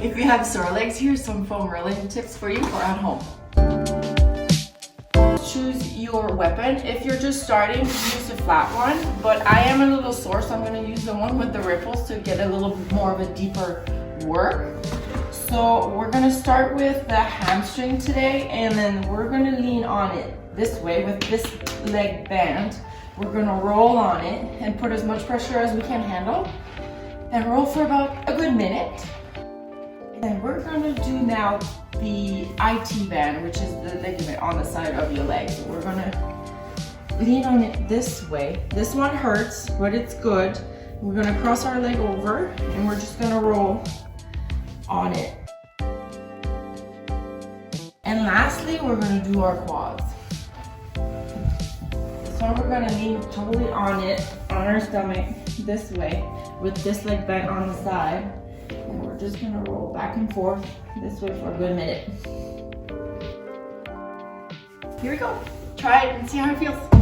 If you have sore legs, here's some foam rolling tips for you for at home. Choose your weapon. If you're just starting, use a flat one, but I am a little sore, so I'm going to use the one with the ripples to get a little more of a deeper work. So we're going to start with the hamstring today, and then we're going to lean on it this way with this leg band. We're going to roll on it and put as much pressure as we can handle and roll for about a good minute. And then we're going to do now the IT band, which is the ligament on the side of your leg. So we're going to lean on it this way. This one hurts, but it's good. We're going to cross our leg over and we're just going to roll on it. And lastly, we're going to do our quads. This one we're going to lean totally on it, on our stomach, this way, with this leg bent on the side. And we're just going to roll back and forth this way for a good minute. Here we go. Try it and see how it feels.